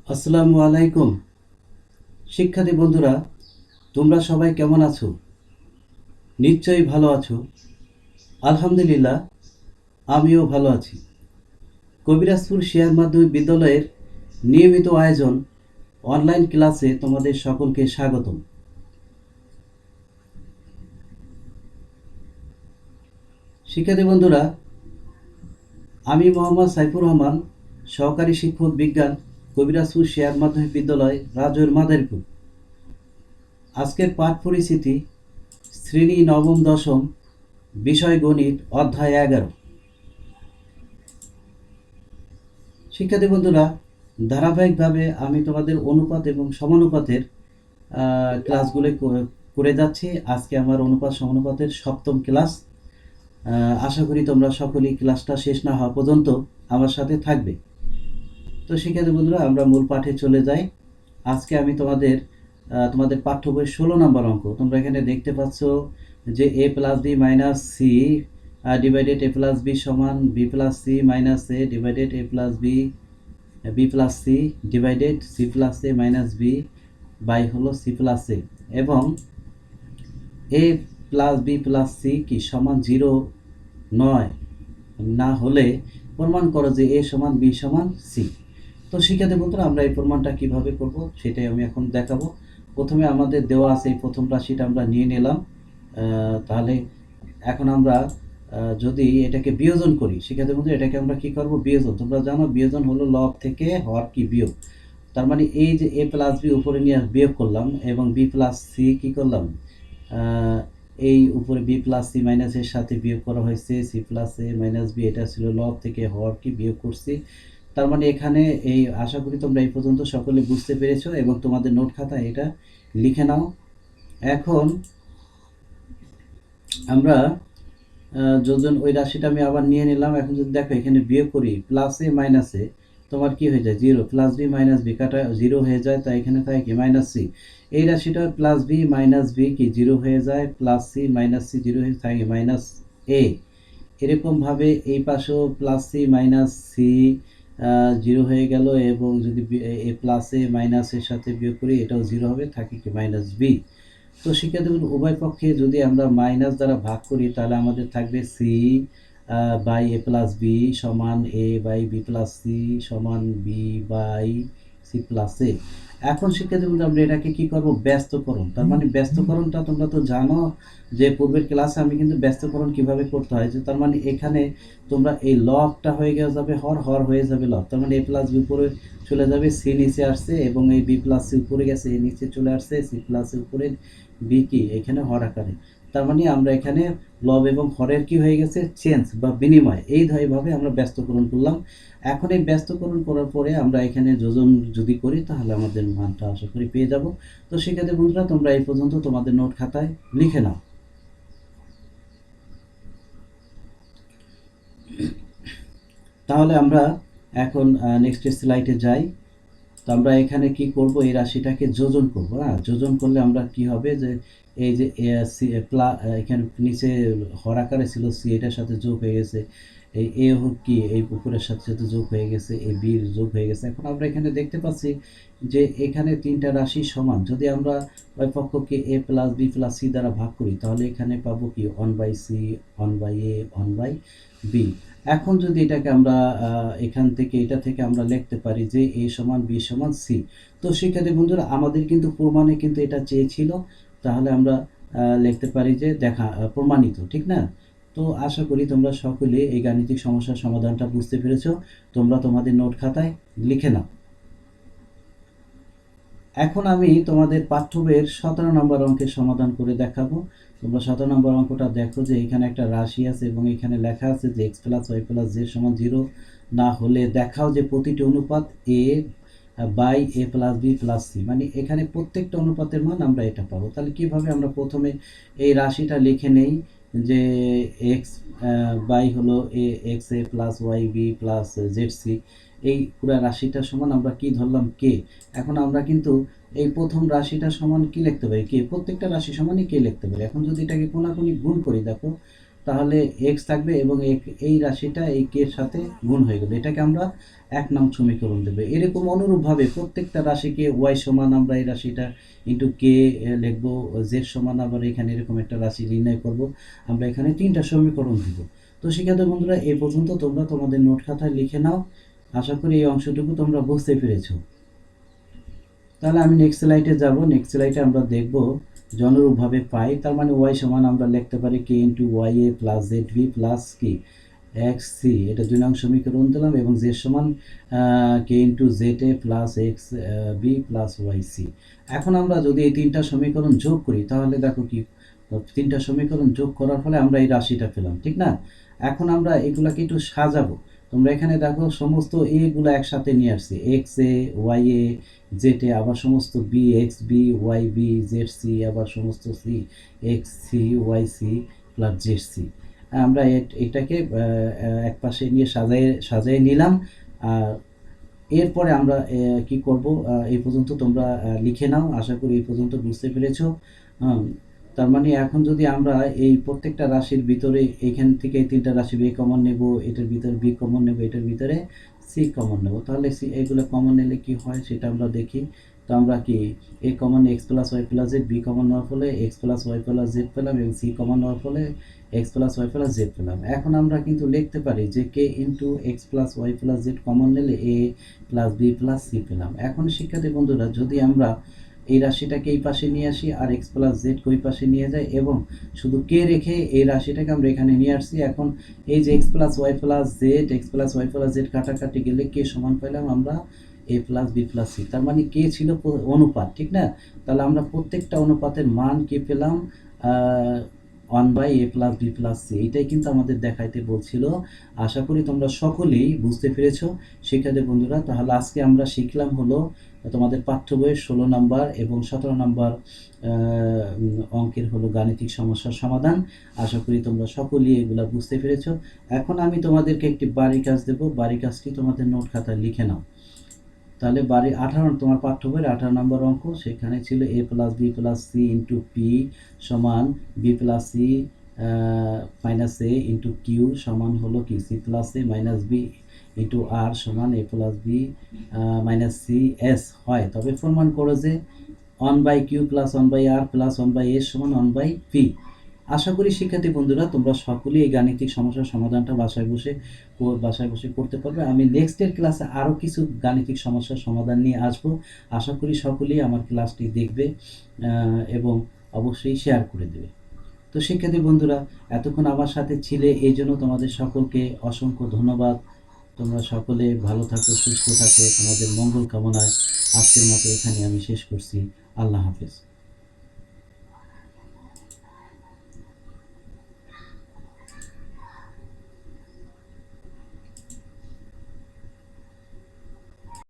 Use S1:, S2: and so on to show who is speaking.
S1: আসসালামু আলাইকুম শিক্ষার্থী বন্ধুরা, তোমরা সবাই কেমন আছো? নিশ্চয়ই ভালো আছো। আলহামদুলিল্লাহ, আমিও ভালো আছি। কবিরাজপুর শেয়ার মাধ্যমিক বিদ্যালয়ের নিয়মিত আয়োজন অনলাইন ক্লাসে তোমাদের সকলকে স্বাগতম। শিক্ষার্থী বন্ধুরা, আমি মোহাম্মদ সাইফুর রহমান, সহকারী শিক্ষক বিজ্ঞান, কবিরাজপুর শেয়ার মাধ্যমিক বিদ্যালয়, রাজৈর মাদারীপুর। আজকের পাঠ পরিচিতি শ্রেণী নবম দশম, বিষয় গণিত, অধ্যায় 11। শিক্ষার্থী বন্ধুরা, ধারাবাহিকভাবে আমি তোমাদের অনুপাত এবং সমানুপাতের ক্লাসগুলো করে যাচ্ছি। আজকে আমার অনুপাত সমানুপাতের সপ্তম ক্লাস। আশা করি তোমরা সকলেই ক্লাসটা শেষ না হওয়া পর্যন্ত আমার সাথে থাকবে। তো শিক্ষার্থী বন্ধুরা, আমরা মূল পাঠে চলে যাই। আজকে আমি তোমাদের পাঠ্য বই 16 নম্বর অঙ্ক। তোমরা এখানে দেখতে পাচ্ছ যে a plus B minus C divided a plus B সমান B plus C minus A divided a plus B B plus C divided C plus A minus B by হলো সি প্লাস এ, এবং A plus B plus C কি সমান 0 নয় না হলে প্রমাণ করো যে এ সমান বি সমান সি। তো শিক্ষার্থী বন্ধুরা, আমরা এই প্রমাণটা কিভাবে করব সেটাই আমি এখন দেখাবো। প্রথমে আমাদের দেওয়া আছে এই প্রথম রাশিটা আমরা নিয়ে নিলাম। তাহলে এখন আমরা যদি এটাকে বিয়োজন করি, শিক্ষার্থী বন্ধু, এটাকে আমরা কি করব? বিয়োজন। তোমরা জানো বিয়োজন হলো লব থেকে হর কি বিয়োগ। তার মানে এই যে এ প্লাস বি উপরে নিয়ে বিয়োগ করলাম এবং বি প্লাস সি কি করলাম, এই উপরে বি প্লাস সি মাইনাস এর সাথে বিয়োগ করা হয়েছে C plus A minus B, এটা ছিল লব থেকে হর কি বিয়োগ করছি। তার মানে এখানে এই আশা করি তোমরা এই পর্যন্ত সকলে বুঝতে পেরেছো এবং তোমাদের নোট খাতায় এটা লিখে নাও। এখন আমরা যোজন ওই রাশিটা আমি আবার নিয়ে নিলাম। এখন যদি দেখো এখানে বিয়োগ করি প্লাস এ মাইনাস এ, তোমার কি হয়ে যায়? 0। প্লাস বি মাইনাস বি কাটা 0 হয়ে যায়, তাই এখানে থাকে কি মাইনাস সি। এই রাশিটা প্লাস বি মাইনাস বি কি 0 হয়ে যায়, প্লাস সি মাইনাস সি 0 হয়ে থাকে মাইনাস এ। এরকমভাবে এই পাশেও প্লাস সি মাইনাস সি 0 হয়ে গেল, এবং যদি এ প্লাস এ মাইনাসের সাথে বিয়োগ করি এটাও 0 হবে, থাকে কি মাইনাস বি। তো শিক্ষার্থীদের উভয় পক্ষে যদি আমরা মাইনাস দ্বারা ভাগ করি তাহলে আমাদের থাকবে C by A plus B সমান A by B plus C সমান B by C plus A. এখন শিক্ষার্থীবৃন্দ, আমরা এটাকে কি করব? ব্যস্তকরণ। তার মানে ব্যস্তকরণটা তোমরা তো জানো যে পূর্বের ক্লাসে আমি কিন্তু ব্যস্তকরণ কিভাবে করতে হয়, যে তার মানে এখানে তোমরা এই লবটা হয়ে যাবে হর, হর হয়ে যাবে লব। তার মানে এ প্লাস বি উপরে চলে যাবে, সি নিচে আসছে, এবং এই বি প্লাস সি উপরে গেছে, এ নিচে চলে আসছে, সি প্লাস উপরে বি কি এখানে হর আকারে। তার মানে আমরা এখানে লব এবং হরের কি হয়ে গেছে? চেঞ্জ বা বিনিময়। এইভাবে আমরা ব্যস্তকরণ করলাম। এখন এই ব্যস্তকরণ করার পরে আমরা এখানে যোজন যদি করি তাহলে আমাদের মানটা আশা করি পেয়ে যাব। তো সেক্ষেত্রে বন্ধুরা, তোমরা এই পর্যন্ত তোমাদের নোট খাতায় লিখে নাও। তাহলে আমরা এখন নেক্সট স্লাইডে যাই। তো আমরা এখানে কি করব? এই রাশিটাকে যোজন করব। যোজন করলে আমরা কি হবে, যে এই যে এখানে নিচে হর আকারে ছিল সি, এটার সাথে যোগ হয়ে গেছে, এই এ হোক কি এই উপরের সাথে সাথে যোগ হয়ে গেছে, এই বির যোগ হয়ে গেছে। এখন আমরা এখানে দেখতে পাচ্ছি যে এখানে তিনটা রাশি সমান। যদি আমরা ওই পক্ষকে এ প্লাস বি প্লাস সি দ্বারা ভাগ করি তাহলে এখানে পাবো কি 1/c 1/a 1/b। এখন যদি এটাকে আমরা এখান থেকে এটা থেকে আমরা লিখতে পারি যে a সমান b সমান c। তো শিক্ষার্থী বন্ধুরা, আমাদের কিন্তু প্রমাণে কিন্তু এটা চেয়েছিল, তাহলে আমরা লিখতে পারি যে প্রমাণিত, ঠিক না? তো আশা করি তোমরা সকলে এই গাণিতিক সমস্যার সমাধানটা বুঝতে পেরেছো। তোমরা তোমাদের নোট খাতায় লিখে নাও। এখন আমি তোমাদের পাঠ্য বইয়ের 17 নম্বর অঙ্কের সমাধান করে দেখাবো। তোমরা 17 নম্বর অঙ্কটা দেখো যে এখানে একটা রাশি আছে এবং এখানে লেখা আছে যে X plus Y plus Z সমান 0 না হলে দেখাও যে প্রতিটি অনুপাত A by A plus B plus C. মানে এখানে প্রত্যেকটা অনুপাতের মান আমরা এটা পাবো। তাহলে কিভাবে? আমরা প্রথমে এই রাশিটা লিখে নেই যে এক্স বাই হলো A X A plus Y B plus Z C. এই পুরো রাশিটা সমান আমরা কি ধরলাম? কে। এখন আমরা কিন্তু এই প্রথম রাশিটা সমান কি লিখতে পারি? কে। প্রত্যেকটা রাশি সমানই কে লিখতে পারি। এখন যদি এটাকে কোনাকুনি গুণ করি, দেখো তাহলে এক্স থাকবে এবং এই রাশিটা এই কে এর সাথে গুণ হয়ে গেল, এটাকে আমরা 1 নং সমীকরণ দেবো। এরকম অনুরূপভাবে প্রত্যেকটা রাশিকে ওয়াই সমান আমরা এই রাশিটা ইন্টু কে লিখবো, জেড সমান আবার এখানে এরকম একটা রাশি নির্ণয় করব, আমরা এখানে 3টা সমীকরণ দিব। তো শিক্ষার্থী বন্ধুরা, এই পর্যন্ত তোমরা তোমাদের নোট খাতায় লিখে নাও। আশা করি এই অংশটুকু তোমরা বুঝতে পেরেছো। তাহলে আমি নেক্সট স্লাইডে যাব। নেক্সট স্লাইডে আমরা দেখব অনুরূপভাবে পাই, তার মানে ওয়াই সমান আমরা লিখতে পারি K into Y A plus Z B plus কি এক্স সি, এটা 2 নং সমীকরণ দিলাম, এবং জেড সমান K into Z A plus X B plus Y C. এখন আমরা যদি এই 3টা সমীকরণ যোগ করি তাহলে দেখো কি 3টা সমীকরণ যোগ করার ফলে আমরা এই রাশিটা পেলাম, ঠিক না? এখন আমরা এগুলাকে একটু সাজাবো। তোমরা এখানে দেখো সমস্ত এগুলো একসাথে নিয়ে আসছি, X A Y A Z A, আবার সমস্ত B X B Y B Z C, আবার সমস্ত C X C Y C plus Z C. আমরা এটাকে এক পাশে নিয়ে সাজাই নিলাম। আর এরপরে আমরা কি করব, এই পর্যন্ত তোমরা লিখে নাও। আশা করি এই পর্যন্ত বুঝতে পেরেছো। তার মানে এখন যদি আমরা এই প্রত্যেকটা রাশির ভিতরে এখান থেকে এই 3টা রাশি এ কমন নেব, এটার ভিতরে বি কমন নেব, এটার ভিতরে সি কমন নেব, তাহলে সি এগুলো কমন নিলে কি হয় সেটা আমরা দেখি। তো আমরা কি A common X plus Y plus Z, B common নেওয়ার ফলে X plus Y plus Z পেলাম, এবং সি কমন নেওয়ার ফলে X plus Y plus Z পেলাম। এখন আমরা কিন্তু লিখতে পারি যে K into X plus Y plus Z common নিলে A plus B plus C পেলাম। এখন শিক্ষার্থী বন্ধুরা, যদি আমরা এই রাশিটাকে এই পাশে নিয়ে আসি আর এক্স প্লাস জেড ওই পাশে নিয়ে যাই এবং শুধু কে রেখে এই রাশিটাকে আমরা এখানে নিয়ে আসছি, এখন এই যে X plus Y plus Z কাটাকাটি গেলে কে সমান পেলাম আমরা A plus B plus C, তার মানে কে ছিল অনুপাত, ঠিক না? তাহলে আমরা প্রত্যেকটা অনুপাতের মান কে পেলাম 1/a plus B plus C, এইটাই কিন্তু আমাদের দেখাইতে বলছিল। আশা করি তোমরা সকলেই বুঝতে পেরেছো শিক্ষার্থী বন্ধুরা। তাহলে আজকে আমরা শিখলাম হলো তোমাদের পাঠ্য বইয়ের 16 নম্বর এবং 17 নম্বর অঙ্কের হলো গাণিতিক সমস্যার সমাধান। আশা করি তোমরা সকলেই এগুলা বুঝতে পেরেছো। এখন আমি তোমাদেরকে একটি বাড়ির কাজ দেব, বাড়ির কাজটি তোমাদের নোট খাতায় লিখে নাও। তাহলে 18 তোমার পাঠ্য বইয়ের 18 নম্বর অঙ্ক, সেখানে ছিল A plus B plus C into P সমান B plus C minus A into Q সমান হলো কি C plus A minus B into R সমান A plus B minus C S হয়, তবে প্রমাণ করো যে 1/কিউ প্লাস 1/আর প্লাস 1/এস সমান 1/পি। আশা করি শিক্ষার্থী বন্ধুরা তোমরা সকলেই এই গাণিতিক সমস্যার সমাধানটা বাসায় বসে করতে পারবে। আমি নেক্সটের ক্লাসে আরও কিছু গাণিতিক সমস্যার সমাধান নিয়ে আসব। আশা করি সকলেই আমার ক্লাসটি দেখবে এবং অবশ্যই শেয়ার করে দেবে। তো শিক্ষার্থী বন্ধুরা, এতক্ষণ আমার সাথে ছিলে এই জন্য তোমাদের সকলকে অসংখ্য ধন্যবাদ। তোমরা সকলে ভালো থাকো, সুস্থ থাকো, তোমাদের মঙ্গল কামনায় আজকের মতো এখানে আমি শেষ করছি। আল্লাহ হাফেজ।